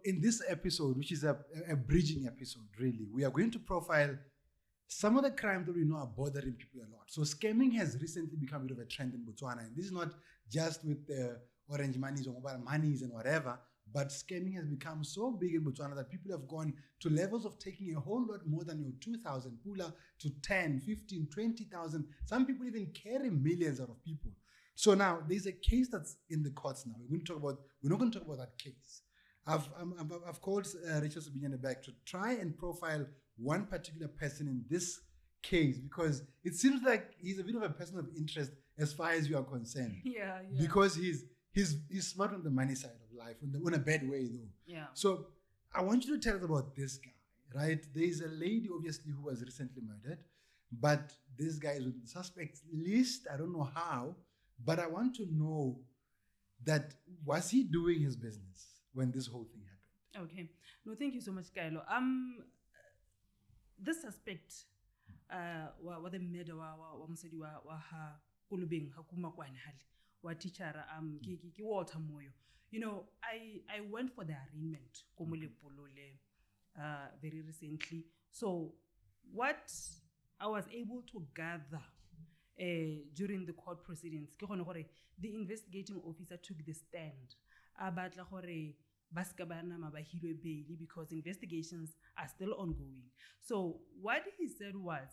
in this episode, which is a bridging episode, really, we are going to profile some of the crimes that we know are bothering people a lot. So scamming has recently become a bit of a trend in Botswana. And this is not just with the orange monies or mobile monies and whatever, but scamming has become so big in Botswana that people have gone to levels of taking a whole lot more than your 2,000 pula to 10, 15, 20,000. Some people even carry millions out of people. So now there's a case that's in the courts now. We're not going to talk about that case. I've called Richard Subinyane back to try and profile one particular person in this case, because it seems like he's a bit of a person of interest as far as you are concerned. Yeah. Because he's smart on the money side of life, in a bad way though. Yeah. So I want you to tell us about this guy, right? There's a lady obviously who was recently murdered, but this guy is on the suspects list. I don't know how, but I want to know that was he doing his business when this whole thing happened? Okay. No, thank you so much, Kylo. This suspect, wa the murder wa mosadi wa ha Kolobeng hakuma kwane hali wa teacher ki Walter Moyo. You know, I went for the arraignment komole polole very recently. So what I was able to gather during the court proceedings, the investigating officer took the stand about because investigations are still ongoing. So what he said was,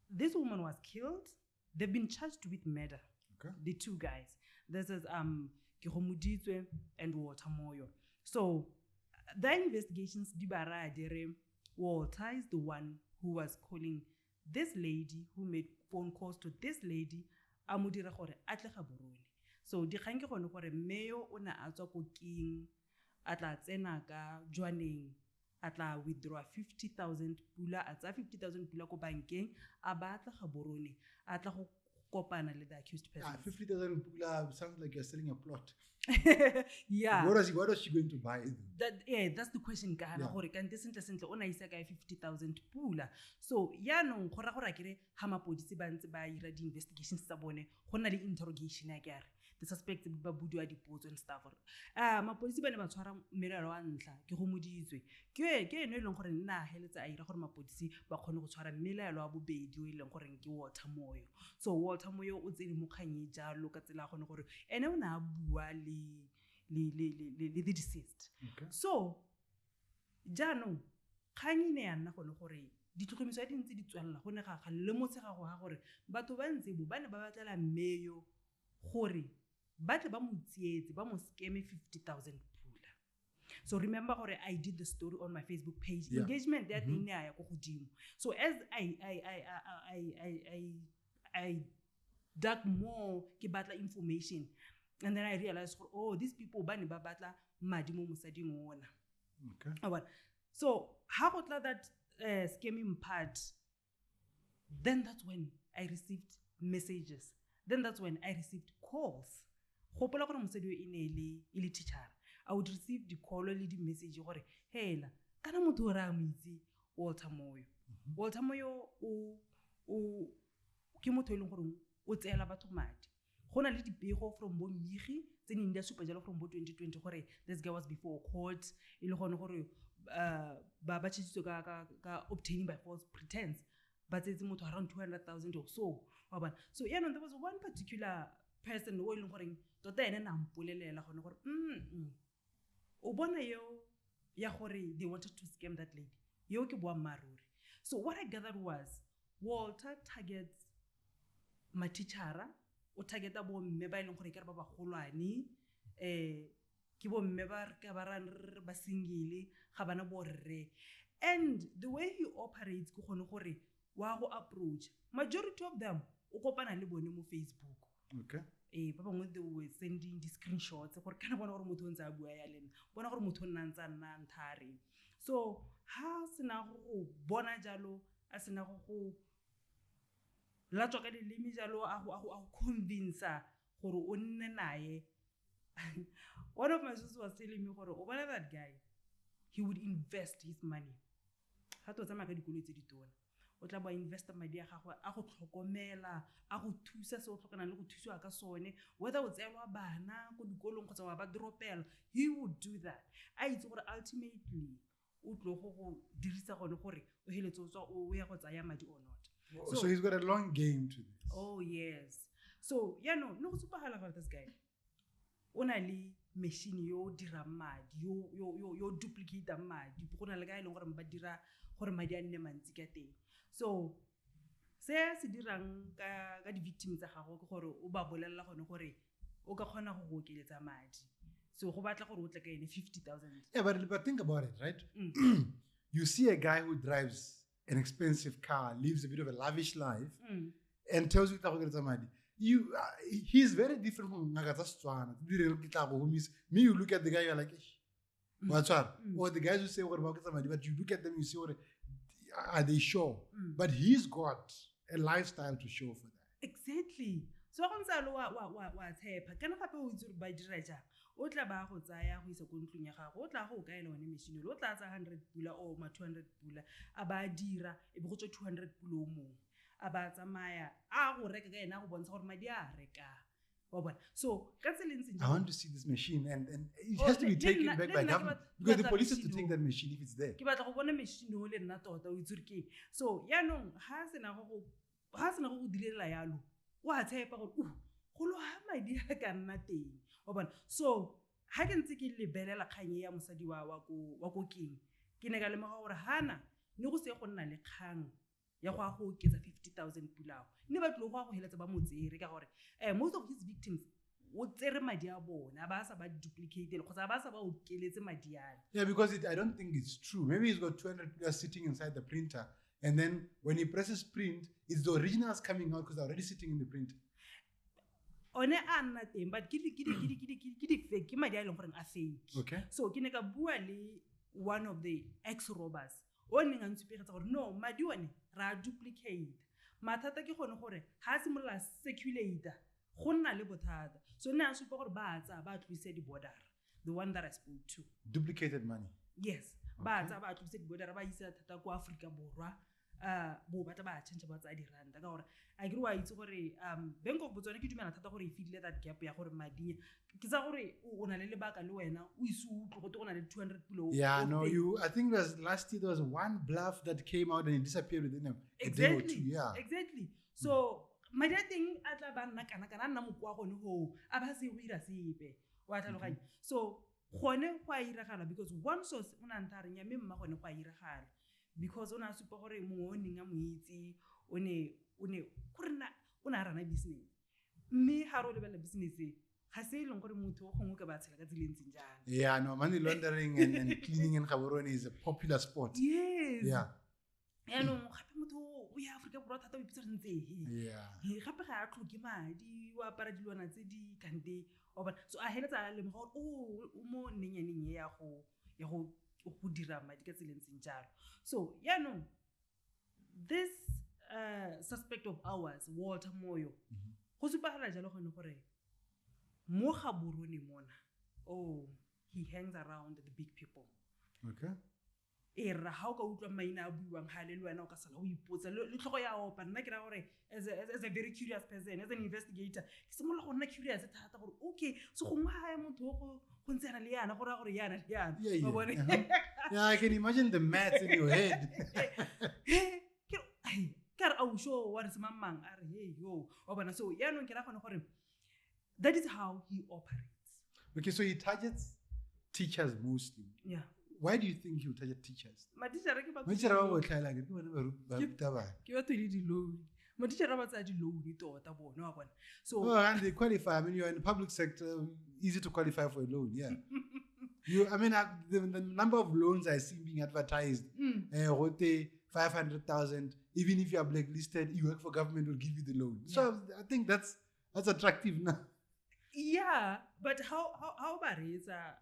this woman was killed. They've been charged with murder. Okay. The two guys. This is Kiromuditwe and Walter Moyo. So the investigations Walter is the one who was calling this lady, who made phone calls to this lady, amudira gore atle ga borone. So di kgang ke gone gore Mayo o na a tswa ko king atla tsena ka jwaneng atla withdraw 50,000 pula, atsa 50,000 pula ko bankeng a batla ga borone atla go kopana le the accused person. 50,000 pula sounds like you're selling a plot. Yeah. What was she going to buy? That's the question ka hana gore kante sentle ona isa ka 50,000 pula. So ya no gora kere ha mapodisi ba ntse ba ira di investigations tsa bone go na le interrogation ya kere the suspect ba budiwa dipotso and stuff. Mapodisi ba ne ba tshwara merero wa ntla ke go moditswe ke eno ileng gore nna heletsa a ira gore mapodisi ba khone go tshwara mmelelo wa bobedi o ileng gore ke Walter Moyo. So Walter Moyo o tsene mo kganye jalo ka tsela gone gore ene o na bua le the deceased. Okay. So jano kganyi ne ya nna gone gore ditlhotlhomiso ya dintse di tswalla go ne ga le motsega go ha gore batho ba ntse bo ba ne ba batlela Mayo gore batle ba mo tsietse ba mo scam 50,000 pula. So remember gore I did the story on my Facebook page. Yeah. Engagement that in ya go godimo. So as I dug more ke batla information, and then I realized, oh, these people ba ne ba batla madi mo mosading ona. Okay. So how got that scamming part? Then that's when I received messages. Then that's when I received calls. Hopola gore mosadi o ine ile teacher. I would receive the call le di message gore hela kana motho o ra moitsi Walter Moyo. Walter Moyo o ke motho ile gore o tsela batho madi. Gona le dipego from bo Migi tse ne nda super jalo from bo 2020 gore this guy was before court ile gone gore ba tshitso ka obtaining by false pretense, but it's motho around 200,000 or so. So there was one particular person who ile gore tota ene na mpolelela gone gore o bona yo ya gore they wanted to scam that lady. Yo ke boa maruri. So what I gathered was Walter targets my teacher, o targeta bo mme ba ile gore ke ba golwane ke bo mme ba re ka ba ran ba singile ga bana bo rre, and the way he operates go gone gore wa go approach majority of them o kopana le bone mo Facebook. Okay. Ba bangwe they were sending the screenshots gore kana bona gore motho o ntse a bua ya lena bona gore motho o nna ntse nna nthare. So ha sena go bona jalo a sena go la tswa ka dilimi jalo a go convince gore o nne nae. One of my sisters was telling me gore o bona that guy, he would invest his money. Ha to tsama ka dikolo tse ditona o tla ba investa madi a gago a go tlhokomela a go thusa se o tlhokanang le go thusiwa ka sone whether o tseelwa bana go dikolong kgotsa wa ba dropela he would do that a itse gore ultimately o tlo go dirisa gone gore o heletse o tswa o ya go tsaya madi or not so he's got a long game to this. Oh yes. So no go tsupagala gore this guy o na le machine yo dira madi yo duplicate madi go na le ga ile gore ba dira gore madi a nne mantsi ka teng so se dirang ka di victims tsa gago ke gore o ba bolella gone gore o ka kgona go okeletsa madi so go batla gore o tle ka ene 50,000. Yeah, but think about it, right? You see a guy who drives an expensive car, lives a bit of a lavish life, and tells you that he's very different from Nagaswana. Me, you look at the guy, you're like, what's up? Or the guys who say what about somebody, but you look at them, you see what are they sure? But he's got a lifestyle to show for that. Exactly. So go ntse wa tshepa kana gape o itse ba dira jang o tla ba go tsaya go isa go ntlong ya gago o tla go kaela one machine o tla tsa 100 pula o ma 200 pula a ba dira e be go tswa 200 pula o mong a ba tsamaya a go reka ka ena go bontsha gore madi a reka wa bona so ka tseleng I want to see this machine and it has to be taken back by government because the police have to take that machine if it's there. Ke batla go bona machine o le nna tota o itse ke so yaanong ha sena go dilela yalo wa tshepa gore go lo ha madi a ka nna teng wa bona so ha ke ntse ke lebelela kganye ya mosadi wa go king ke ne ka le moga gore hana ne go se go nna le kgang ya go a go oketsa 50,000 pulao ne ba tlo go a go heletsa ba motsere ka gore most of his victims o tsere madi a bona ba sa ba duplicate le kgotsa ba sa ba okeletse madi a yeah because I don't think it's true maybe he's got 200 pulao sitting inside the printer and then when he presses print it's the originals coming out because they're already sitting in the printer. One anna teng but ke di fake ke madi a leng gore a fake. Okay. So ke ne ka bua le one of the ex robbers o neng a ntsupegetsa gore no madi one ra duplicate mathata ke gone gore ha se mola circulator go nna le bothata so nna a supa gore ba tsa ba tlwise di border the one that I spoke to duplicated money. Yes ba tsa ba tlwise di border ba isa thata ko Africa borwa bo batla ba change ba tsa di randa ka gore a ke re wa itse gore Bank of Botswana ke dumela thata gore e fitile that gap ya gore madi ke tsa gore o na le lebaka le wena o isu go go na le 200 pulo. Yeah no I think it was last year there was one bluff that came out and it disappeared within a day or two. Yeah exactly so madi a teng a tla ba nna kana nna mokwa gone ho a ba se go ira sepe wa tlhaloganya so gone go a iragala because one source o na ntareng ya me mma gone go a iragala because ona supa gore mongwe o neng a moitse o ne kurna ona rana business mme ha ro lebela business ga se ileng gore motho o gongwe ka ba tshela ka tsilentsi njana. Yeah no money laundering and cleaning in Gaborone is a popular sport. Yes yeah no gape motho o ya Africa borwa thata o ipitsa ntse yeah gape ga a tlhoke madi wa para dilwana tse di kante so a heletsa le mo o mo nenyaneng ya go dira madi ka tsilentsi njalo so this suspect of ours Walter Moyo go supagala jalo gone gore mo Gaborone mona he hangs around the big people. Okay. Era ha o ka utlwa maina a buiwang ha le wena o ka sala o ipotsa le tlhogo ya opa nna ke ra gore as a very curious person as an investigator ke semola go nna curious thata gore okay so go ngwa ya motho go ntsena le yana gore gore yana yeah, bone yeah I can imagine the maths in your head. Kare au show what is mamang are hey yo wa bona so yana ke ra gone gore that is how he operates. Okay so he targets teachers mostly. Yeah. Why do you think he will target teachers? Matitjhere ke ba tlhaela ke bona ba ruta ba ke ba tswile di loan matitjhere ba tsa di loan tota bona wa bona so and they qualify. I mean you're in the public sector easy to qualify for a loan. Yeah. The number of loans I see being advertised 500,000 even if you are blacklisted you work for government will give you the loan. Yeah. So I think that's attractive now. Yeah, but how ba retsa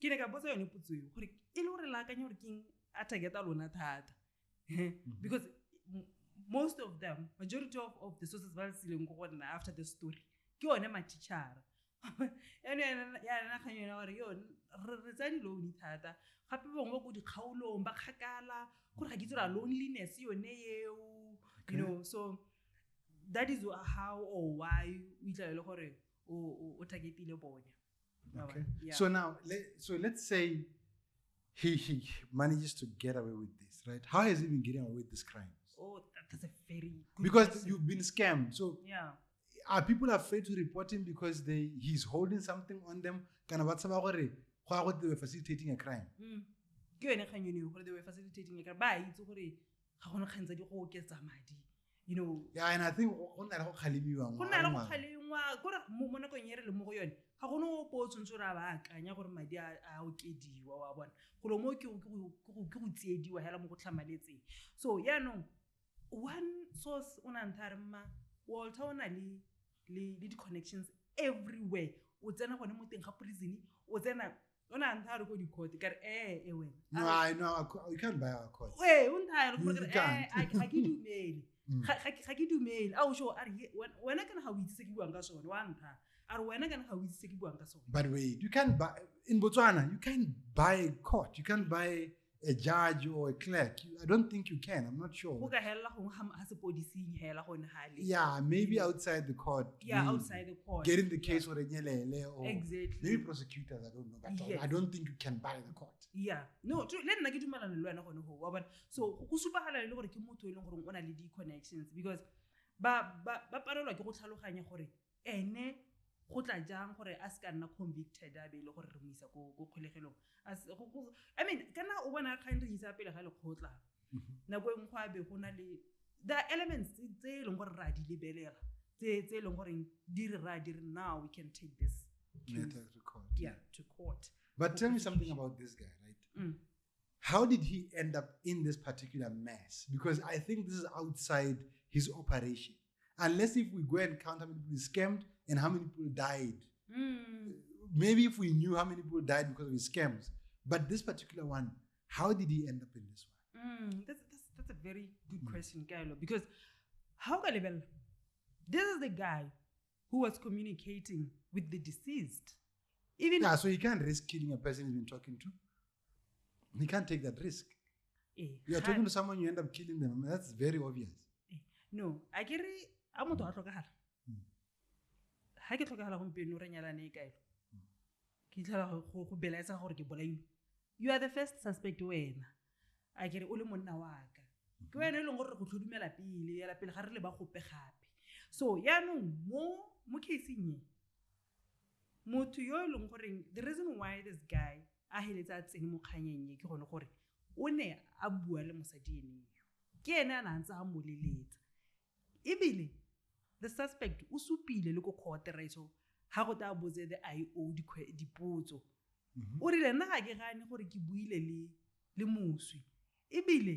ke ne ka botsa yone putso gore e le gore la kanya gore king a targeta lona thata because most of them majority of the sources ba sileng go gona after the story ke one ma teacher ya nna kganyona gore yo re tsa di-loan thata gape bongwe ba ko dikgaolong ba kgakala gore ga ke tsela loneliness yone eo you know so that is how or why o itlale gore o targetile bone. Okay. Yeah. So now let's say he manages to get away with this, right? How has he been getting away with this crime? Oh, that's a very good because question. You've been scammed. So yeah, are people afraid to report him because he's holding something on them? They were facilitating a crime. Ke yone kgang yone gore they were facilitating a crime. Ba itse gore ga gona kgantsa di go oketsa madi. You know. Yeah, and I think go nna le go khalemiwa. Go nna le go khalemwa gore mo nakong ye re le mo go yone. Ga gona o potso ra ba akanya gore madi a okediwa wa bona. Go mo ke go tsiediwa hela mo go tlhamaletseng. So yeah no one source o nantha ma Walter o na le di-connections everywhere. O tsena gone mo teng ga prison o tsena o nantha re go di-court ka re wena. No, I know you can't buy our court. Wait, o ntha re ga ke dumele. Ga ke dumele a o sho a re wena kana ga o itse ke buang ka sone wa ntha a re wena kana ga o itse ke buang ka sone. But wait, you can't buy in Botswana, you can't buy a court, you can't buy a judge or a clerk. I don't think you can. I'm not sure. Yeah, maybe outside the court. Yeah, outside the court. Getting the case or exactly. Maybe prosecutors, I don't know. But yes. I don't think you can buy the court. Yeah. No, true. Let me give you so super connections because ba parolwa ke go tlhaloganya gore ene go tla jang gore a se ka nna convicted a be le gore re mo isa go kgolegelong I mean kana o bona ga re isa pele ga le khotla nako engwe go abe go na le the elements tse leng gore ra di lebelela tse leng gore di re now we can take this to court. Yeah, to court. But tell me something about this guy, right? How did he end up in this particular mess? Because I think this is outside his operation. Unless if we go and count how many people scammed and how many people died. Maybe if we knew how many people died because of his scams. But this particular one, how did he end up in this one? That's a very good question, Kailo. Because how can level? This is the guy who was communicating with the deceased. So he can't risk killing a person he's been talking to. He can't take that risk. You're talking to someone, you end up killing them. I mean, that's very obvious. No, I get it. I'm not talking about ha ke tlhokagala gompieno re nyalane kae ke tlhola go belaetsa gore ke bolaile you are the first suspect wena a ke re o le monna wa ka ke wena le gore re go tlhodumela pele ya la pele ga re le ba gope gape so ya no mo casing ye motho yo e leng gore the reason why this guy a heletsa tsene mo kganyeng ye ke gone gore o ne a bua le mosadi ene ke ena a ntse a mo leletsa ebile the suspect o supile le go court ratio ha go ta botse the IO dipotso o rile nna ga ke gane gore ke buile le moswi ebile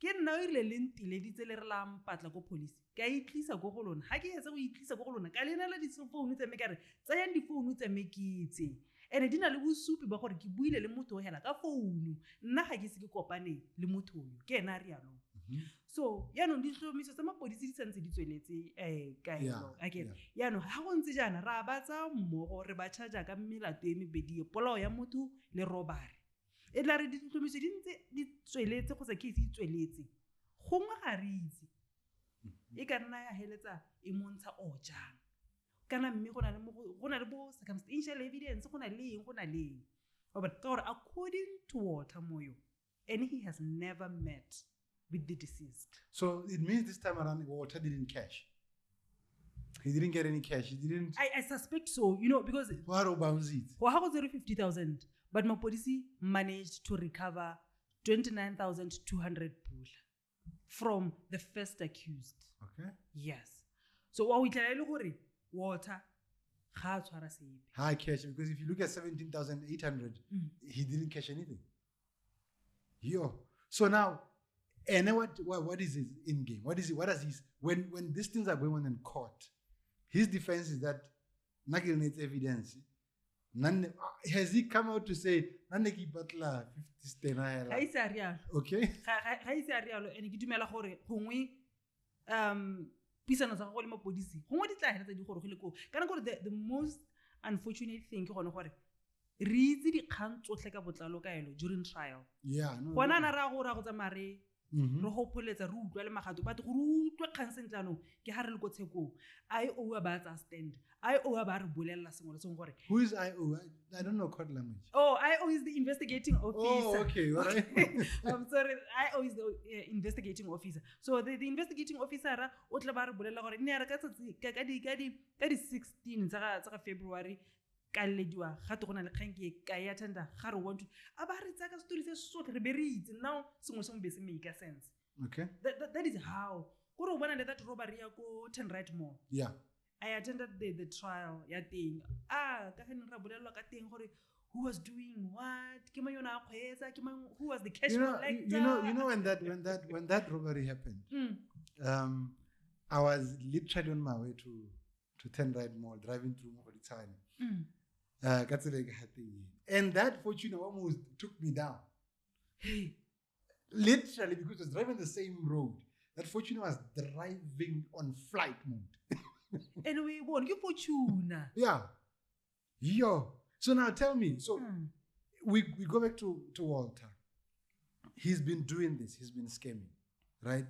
ke nna o ile le ntile ditse le re la mpatla go police ka itlisa go go lona ha ke etse go itlisa go go lona ka lena la di phone tse me ka re tsayang di phone tse me kitse ene dina le bosupi ba gore ke buile le motho o hela ka phone nna ga ke se ke kopane le motho yo ke ena a rialo so ya no di hlomiso tsa mapodisi di sentse di tsweletse kaelo again ya no ha go ntse jana ra batsa mmogo re ba charge ka mmelato e mebedi polao ya motho le robbery e tla re di hlomiso di ntse di tsweletse go sa case di tsweletse gongwe ga re itse e ka nna ya heletsa e montsha o jang kana mme go na le bo circumstantial evidence go na le but according to Walter Moyo and he has never met with the deceased. So it means this time around Walter didn't cash. He didn't get any cash. He didn't. I suspect so, because. What about it? Well, how was it 50,000? But my policy managed to recover 29,200 pula from the first accused. Okay. Yes. So what we tell you, Walter, high cash, because if you look at 17,800, he didn't cash anything. So now. And then what is his in game? What does he when these things are going on in court? His defense is that Nagil needs evidence. Has he come out to say Naneki Butler 50 stena? Okay. And dumela gore gongwe pisano sa go le mapodisi gongwe di tla hetsa di gore go le ko kana gore the most unfortunate thing ke gone gore re itse dikgang tsotlhe ka botlalo ka elo during trial gona na ra go tsamaya re hopoletsa re utlwa le magato but gore utlwe kgang sentle anong ke ga re le ko tshekong IO ba tsa stand IO ba re bolelela sengwe le sengwe gore who is IO? I don't know court language. Oh, IO is the investigating officer. Oh, okay, all right. I'm sorry, IO is the investigating officer. So the investigating officer o tla ba re bolelela gore ne re ka di 16 tsa February ka lediwa ga te gona le kgang ke ka ya tender ga re want to aba re tsaka story se sotlhe re be re itse now sengwe se mo be se make sense. Okay. That is how go re bona le that robbery ya ko 10 right more. Yeah. I attended the trial ya teng ka ga ne ra bolelwa ka teng gore who was doing what ke mang yona a kgwetsa ke mang who was the cash collector. You know when that robbery happened, I was literally on my way to 10 right mall driving through Moholisane. And that fortune almost took me down. Literally, because I was driving the same road. That fortune was driving on flight mode. And we won you fortune. Yeah. Yo. So now tell me. So we go back to Walter. He's been doing this. He's been scamming, right?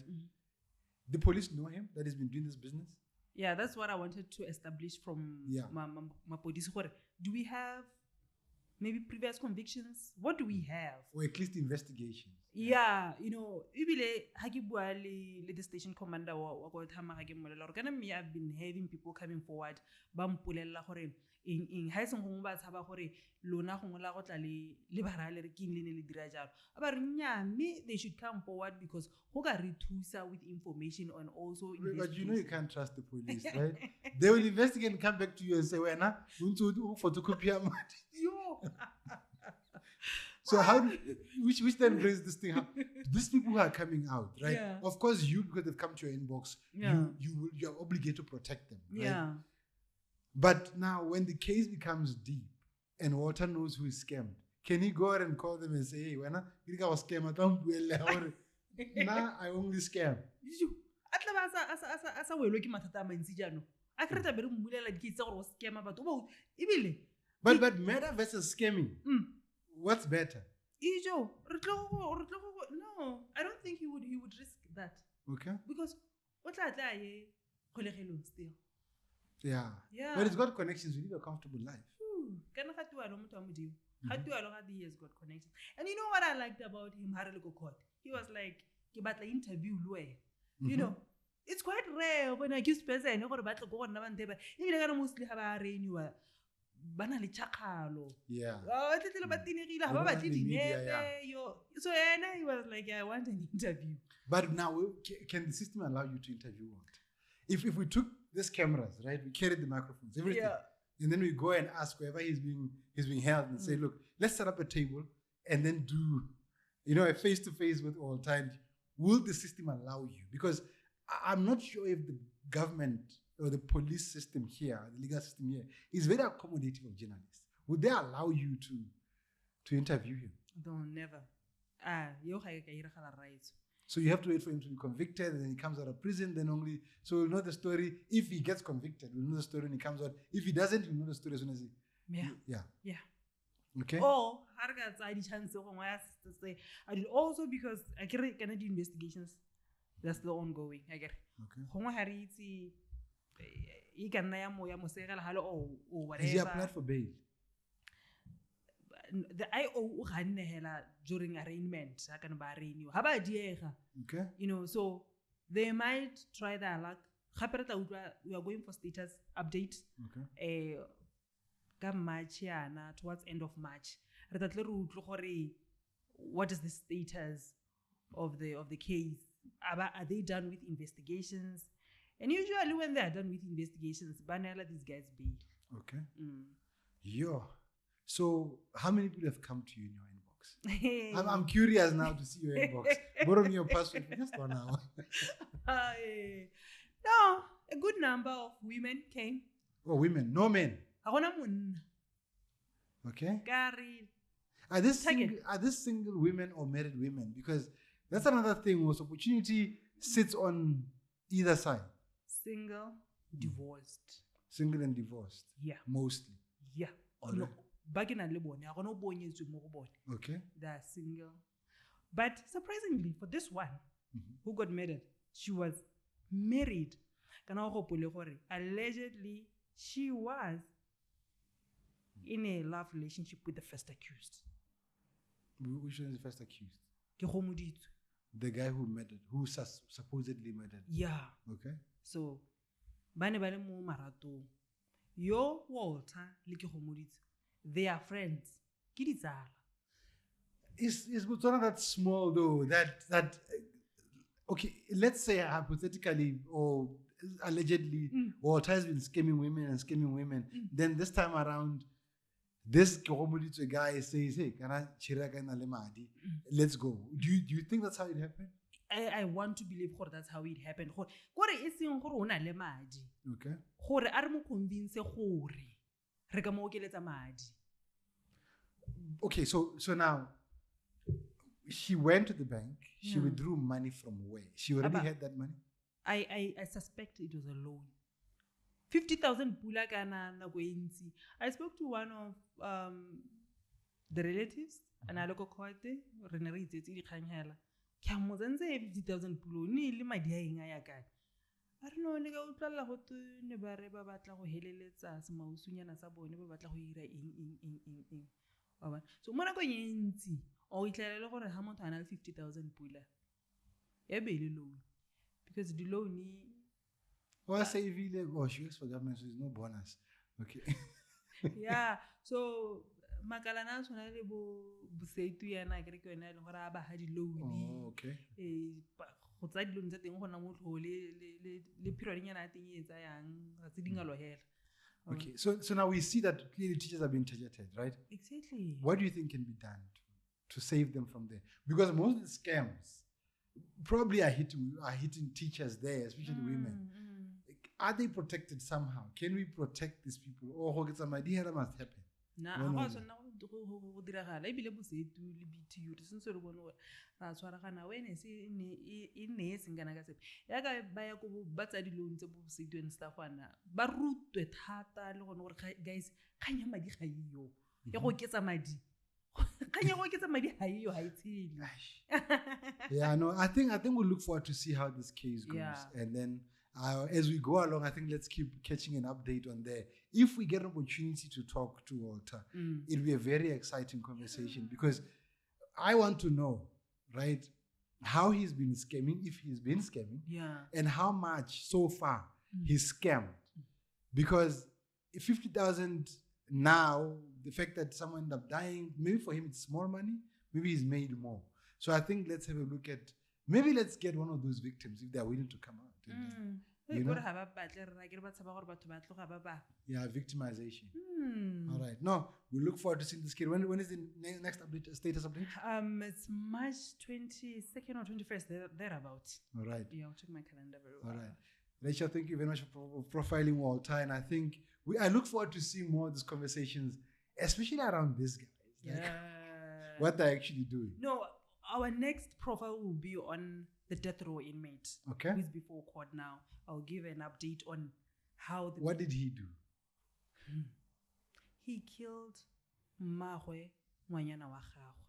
The police know him that he's been doing this business. Yeah, that's what I wanted to establish from my police. Do we have maybe previous convictions? What do we have? Or at least investigations. Yeah, you know, ibile ha ke bua le the station commander wa go thama ga ke mmolela gore kana me I've been having people coming forward ba mpolella gore in ha iseng gongwe ba tshaba gore lona gongwe la go tla le barale re king le ne le dira jalo aba re nya me they should come forward because go ka re thusa with information and also but you know you can't trust the police, right? They will investigate and come back to you and say wena untse o photocopy yo. So which then brings this thing up? These people who are coming out, right? Yeah. Of course, you because they've come to your inbox, you are obligated to protect them, right? Yeah. But now, when the case becomes deep and Walter knows who is scammed, can he go out and call them and say, "Hey, when I was scammed, nah, I only scam." But murder versus scamming. What's better? No, I don't think he would risk that. Okay. Because what still. Yeah. But it's got connections. You live a comfortable life. He has got connections. And you know what I liked about him? He was like, interview lawyer. You know, it's quite rare when I accused person mostly have bana le chakalo. Yeah. So he was like, I want an interview. But now, can the system allow you to interview Walter? If we took these cameras, right, we carried the microphones, everything, and then we go and ask wherever he's being held and say, look, let's set up a table and then do, a face-to-face with Walter. Will the system allow you? Because I'm not sure if the government or the police system here, the legal system here, is very accommodative of journalists. Would they allow you to interview him? No, never. So you have to wait for him to be convicted, and then he comes out of prison, then only... So we'll know the story. If he gets convicted, we'll know the story when he comes out. If he doesn't, we'll know the story as soon as he... Yeah. Okay. Or, I did also because I can do investigations. That's still ongoing. I get it. He can or whatever. Has he applied for bail? The IO during arraignment. Okay. So they might try their luck. We are going for status update. Okay. March towards end of March. What is the status of the case? Are they done with investigations? And usually when they are done with investigations, banala these guys bail. Okay. Yo. So how many people have come to you in your inbox? I'm curious now to see your inbox. Borrow me your password for just 1 hour. No, a good number of women came. Oh, women, no men. Okay. Are these single women or married women? Because that's another thing. Was opportunity sits on either side. Single, divorced. Single and divorced. Yeah. Mostly. Yeah. No, back in Alibone, I don't know is Okay. they are single. But surprisingly, for this one who got married, she was married. Allegedly, she was in a love relationship with the first accused. Which one is the first accused? Ke kgomoditswe. The guy who murdered, who supposedly murdered. Yeah. Okay. So, bane ba le mo maratong. Yo Walter le ke kgomoditswe, they are friends. Ke ditsala. Is Botswana that small though? That okay, let's say hypothetically or allegedly Walter has been scamming women. Then this time around, this guy says, hey, can I let's go. Do you think that's how it happened? I want to believe that's how it happened. Okay. Okay, so now she went to the bank. She withdrew money from where? She already had that money? I suspect it was a loan. 50,000 pula kana na goentsi. I spoke to one of the relatives and I look at it. Rene re itse di kgang hela. Ke mo tsentse 50,000 pula ni le madi a enga ya kae. I don't know, nega utlalla go ne ba re ba batla go heleletsa semausunyana sa bone ba batla go ira eng. So mona go yentsi o itlele gore ha motho ana 50,000 pula. E be le loan. Because the loan she works for government, so there's no bonus. Okay. Yeah. So makalana sona le bo buseitu yana ke re ke yona le gore a ba ha di loan. Oh, okay. Go tsa di loan tsa teng gona mo le period nyana teng e etsa yang ga tse dingalo hela. Okay. So now we see that clearly teachers are being targeted, right? Exactly. What do you think can be done to save them from there? Because most of the scams probably are hitting teachers there, especially women. Are they protected somehow? Can we protect these people? Or somebody here must happen? No. Ebile buseitu le BTU re sentse re bone gore ra tshwaragana awareness e ne e seng kana ka sepe ya ka ba ya go ba tsa di loan tse buseitu and stuff ana ba rutwe thata le gone gore guys kanya madi ga iyo ya go ketsa madi kanya go ketsa madi ga iyo ha itshile. Yeah, no, I think we'll look forward to see how this case goes. Yeah. And then as we go along, I think let's keep catching an update on there. If we get an opportunity to talk to Walter, it'll be a very exciting conversation because I want to know, right, how he's been scamming, if he's been scamming, and how much so far he's scammed. Because 50,000 now, the fact that someone ended up dying, maybe for him it's small money, maybe he's made more. So I think let's have a look at, maybe let's get one of those victims if they're willing to come out. You know? Yeah, victimization. All right. No, we look forward to seeing this kid. When is the next update, status update? It's March 22nd or 21st, thereabouts. All right. Yeah, I'll check my calendar very well. All right. Rachel, thank you very much for profiling Walter. And I think I look forward to seeing more of these conversations, especially around these guys. Like what they're actually doing. No, our next profile will be on the death row inmate. Okay. Who is before court now. I'll give an update on how what did he do? He killed Mahwe ngwanyana wa gagwe.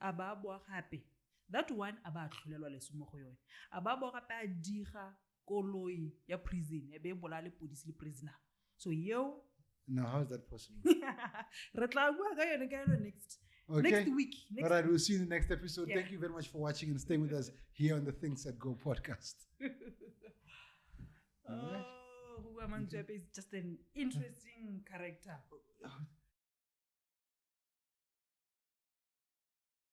Aba boa gape. That one aba tlholelwa lesumo go yone. Aba boa gape a diga koloi ya prison e be bola le police le prisoner. So yo. Now how is that possible? Re tla bua ka yone ka next. Okay. Next week. All right, we'll see you in the next episode. Yeah. Thank you very much for watching and staying with us here on the Things That Go podcast. Who Amang is just an interesting character.